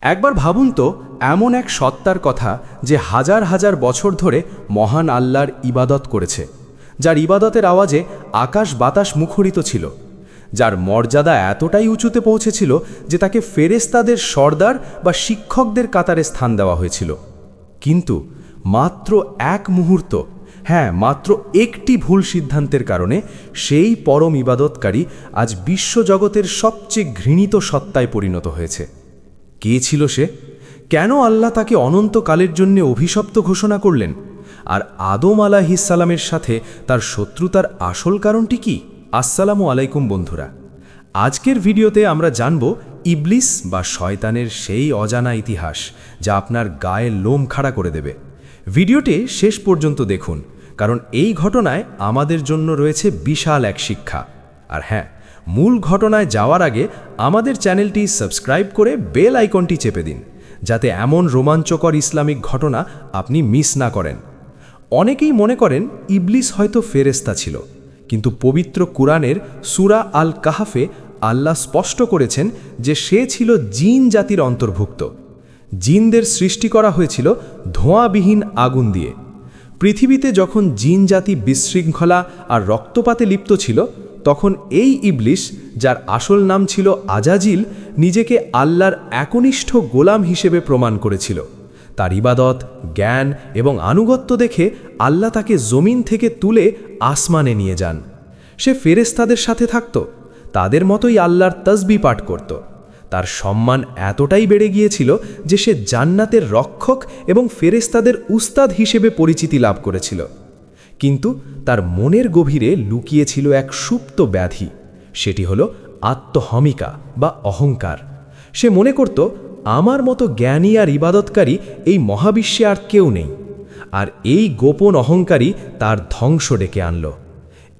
একবার ভাবুন তো, এমন এক সত্তার কথা যে হাজার হাজার বছর ধরে মহান আল্লাহর ইবাদত করেছে, যার ইবাদতের আওয়াজে আকাশ বাতাস মুখরিত ছিল, যার মর্যাদা এতটাই উঁচুতে পৌঁছেছিল যে তাকে ফেরেশতাদের সর্দার বা শিক্ষকদের কাতারে স্থান দেওয়া হয়েছিল। কিন্তু মাত্র এক মুহূর্ত, মাত্র একটি ভুল সিদ্ধান্তের কারণে সেই পরম ইবাদতকারী আজ বিশ্বজগতের সবচেয়ে ঘৃণিত সত্তায় পরিণত হয়েছে। কে ছিল সে? কেন আল্লাহ তাকে অনন্তকালের জন্য অভিশপ্ত ঘোষণা করলেন? আর আদম আলাইহিসসালামের সাথে তার শত্রুতার আসল কারণটি কি? আসসালামু আলাইকুম বন্ধুরা, আজকের ভিডিওতে আমরা জানব ইবলিস বা শয়তানের সেই অজানা ইতিহাস যা আপনার গায়ে লোম খাড়া করে দেবে। ভিডিওটি শেষ পর্যন্ত দেখুন, কারণ এই ঘটনায় আমাদের জন্য রয়েছে বিশাল এক শিক্ষা। আর মূল ঘটনায় যাওয়ার আগে আমাদের চ্যানেলটি সাবস্ক্রাইব করে বেল আইকনটি চেপে দিন, যাতে এমন রোমাঞ্চকর ইসলামিক ঘটনা আপনি মিস না করেন। অনেকেই মনে করেন ইবলিস হয়তো ফেরেশতা ছিল, কিন্তু পবিত্র কুরআনের সূরা আল কাহফে আল্লাহ স্পষ্ট করেছেন যে সে ছিল জিন জাতির অন্তর্ভুক্ত। জিনদের সৃষ্টি করা হয়েছিল ধোঁয়াবিহীন আগুন দিয়ে। পৃথিবীতে যখন জিন জাতি বিশৃঙ্খলা আর রক্তপাতে লিপ্ত ছিল, তখন এই ইবলিস, যার আসল নাম ছিল আজাজিল, নিজেকে আল্লাহর একনিষ্ঠ গোলাম হিসেবে প্রমাণ করেছিল। তার ইবাদত, জ্ঞান এবং আনুগত্য দেখে আল্লাহ তাকে জমিন থেকে তুলে আসমানে নিয়ে যান। সে ফেরেশতাদের সাথে থাকত, তাদের মতোই আল্লাহর তাসবিহ পাঠ করত। তার সম্মান এতটাই বেড়ে গিয়েছিল যে সে জান্নাতের রক্ষক এবং ফেরেশতাদের উস্তাদ হিসেবে পরিচিতি লাভ করেছিল। কিন্তু তার মনের গভীরে লুকিয়েছিল এক সুপ্ত ব্যাধি, সেটি হলো আত্মহমিকা বা অহংকার। সে মনে করত, আমার মতো জ্ঞানী আর ইবাদতকারী এই মহাবিশ্বে আর কেউ নেই। আর এই গোপন অহংকারই তার ধ্বংস ডেকে আনল।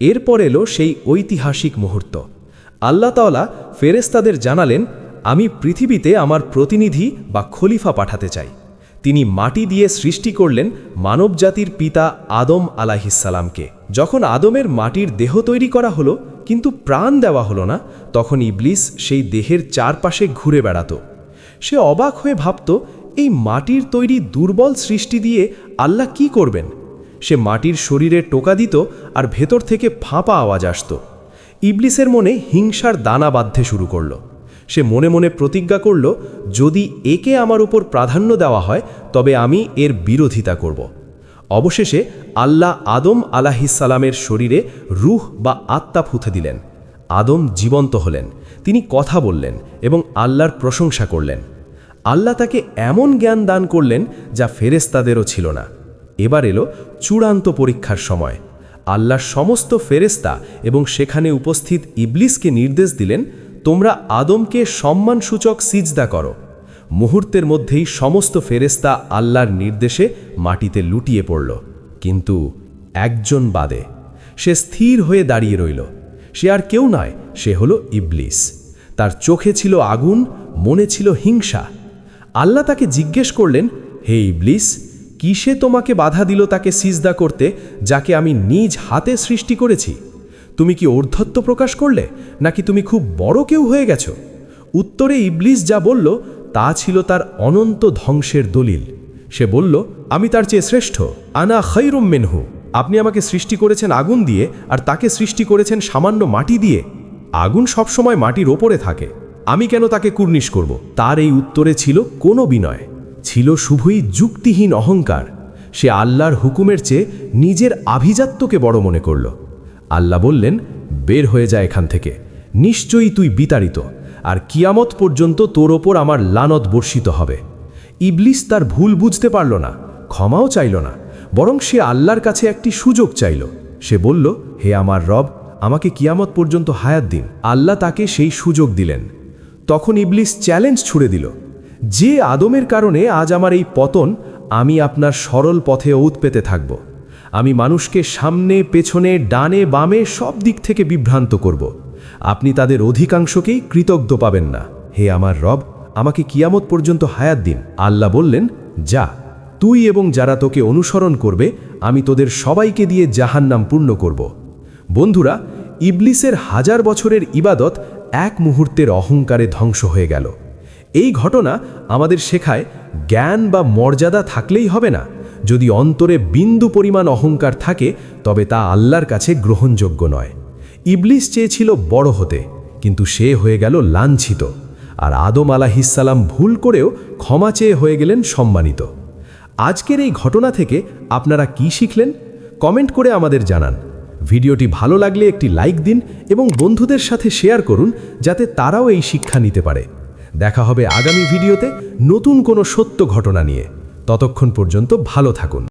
এরপর এলো সেই ঐতিহাসিক মুহূর্ত। আল্লাহ তাআলা ফেরেশতাদের জানালেন, আমি পৃথিবীতে আমার প্রতিনিধি বা খলিফা পাঠাতে চাই। তিনি মাটি দিয়ে সৃষ্টি করলেন মানবজাতির পিতা আদম আলাইহিসসালামকে। যখন আদমের মাটির দেহ তৈরি করা হলো, কিন্তু প্রাণ দেওয়া হলো না, তখন ইবলিস সেই দেহের চারপাশে ঘুরে বেড়াত। সে অবাক হয়ে ভাবত, এই মাটির তৈরি দুর্বল সৃষ্টি দিয়ে আল্লাহ কি করবেন? সে মাটির শরীরে টোকা দিত আর ভেতর থেকে ফাঁপা আওয়াজ আসত। ইবলিসের মনে হিংসার দানা বাঁধতে শুরু করল। সে মনে মনে প্রতিজ্ঞা করল, যদি একে আমার উপর প্রাধান্য দেওয়া হয় তবে আমি এর বিরোধিতা করব। অবশেষে আল্লাহ আদম আলাইহিসসালামের শরীরে রূহ বা আত্মা ফুঁতে দিলেন। আদম জীবন্ত হলেন, তিনি কথা বললেন এবং আল্লাহর প্রশংসা করলেন। আল্লাহ তাকে এমন জ্ঞান দান করলেন যা ফেরেশতাদেরও ছিল না। এবার এলো চূড়ান্ত পরীক্ষার সময়। আল্লাহর সমস্ত ফেরেশতা এবং সেখানে উপস্থিত ইবলিসকে নির্দেশ দিলেন, তোমরা আদমকে সম্মানসূচক সিজদা করো। মুহূর্তের মধ্যেই সমস্ত ফেরেশতা আল্লাহর নির্দেশে মাটিতে লুটিয়ে পড়ল, কিন্তু একজন বাদে। সে স্থির হয়ে দাঁড়িয়ে রইল। সে আর কেউ নয়, সে হলো ইবলিস। তার চোখে ছিল আগুন, মনে ছিল হিংসা। আল্লাহ তাকে জিজ্ঞেস করলেন, হে ইবলিস, কিসে তোমাকে বাধা দিল তাকে সিজদা করতে, যাকে আমি নিজ হাতে সৃষ্টি করেছি? তুমি কি ঔদ্ধত্য প্রকাশ করলে, নাকি তুমি খুব বড় কেউ হয়ে গেছ? উত্তরে ইবলিস যা বলল তা ছিল তার অনন্ত ধ্বংসের দলিল। সে বলল, আমি তার চেয়ে শ্রেষ্ঠ, আনা খায়রুম মিনহু। আপনি আমাকে সৃষ্টি করেছেন আগুন দিয়ে, আর তাকে সৃষ্টি করেছেন সামান্য মাটি দিয়ে। আগুন সবসময় মাটির ওপরে থাকে, আমি কেন তাকে কুর্নিশ করব? তার এই উত্তরে ছিল কোনো বিনয়, ছিল শুধুই যুক্তিহীন অহংকার। সে আল্লাহর হুকুমের চেয়ে নিজের আভিজাত্যকে বড় মনে করল। আল্লাহ বললেন, বের হয়ে যায় এখান থেকে, নিশ্চয়ই তুই বিতাড়িত, আর কিয়ামত পর্যন্ত তোর ওপর আমার লানত বর্ষিত হবে। ইবলিস তার ভুল বুঝতে পারল না, ক্ষমাও চাইল না, বরং সে আল্লাহর কাছে একটি সুযোগ চাইল। সে বলল, হে আমার রব, আমাকে কিয়ামত পর্যন্ত হায়াত দিন। আল্লাহ তাকে সেই সুযোগ দিলেন। তখন ইবলিস চ্যালেঞ্জ ছুড়ে দিল, যে আদমের কারণে আজ আমার এই পতন, আমি আপনার সরল পথে ওঁত পেতে থাকব। আমি মানুষকে সামনে পেছনে ডানে বামে সব দিক থেকে বিভ্রান্ত করব। আপনি তাদের অধিকাংশকেই কৃতজ্ঞ পাবেন না। হে আমার রব, আমাকে কিয়ামত পর্যন্ত হায়াত দিন। আল্লাহ বললেন, যা, তুই এবং যারা তোকে অনুসরণ করবে আমি তোদের সবাইকে দিয়ে জাহান্নাম পূর্ণ করব। বন্ধুরা, ইবলিসের হাজার বছরের ইবাদত এক মুহূর্তের অহংকারে ধ্বংস হয়ে গেল। এই ঘটনা আমাদের শেখায় জ্ঞান বা মর্যাদা থাকলেই হবে না, যদি অন্তরে বিন্দু পরিমাণ অহংকার থাকে তবে তা আল্লাহর কাছে গ্রহণযোগ্য নয়। ইবলিস চেয়েছিল বড় হতে, কিন্তু সে হয়ে গেল লাঞ্ছিত, আর আদম আলাইহিসসালাম ভুল করেও ক্ষমা চেয়ে হয়ে গেলেন সম্মানিত। আজকের এই ঘটনা থেকে আপনারা কি শিখলেন? কমেন্ট করে আমাদের জানান। ভিডিওটি ভালো লাগলে একটি লাইক দিন এবং বন্ধুদের সাথে শেয়ার করুন, যাতে তারাও এই শিক্ষা নিতে পারে। দেখা হবে আগামী ভিডিওতে নতুন কোনো সত্য ঘটনা নিয়ে। ততক্ষণ পর্যন্ত ভালো থাকুন।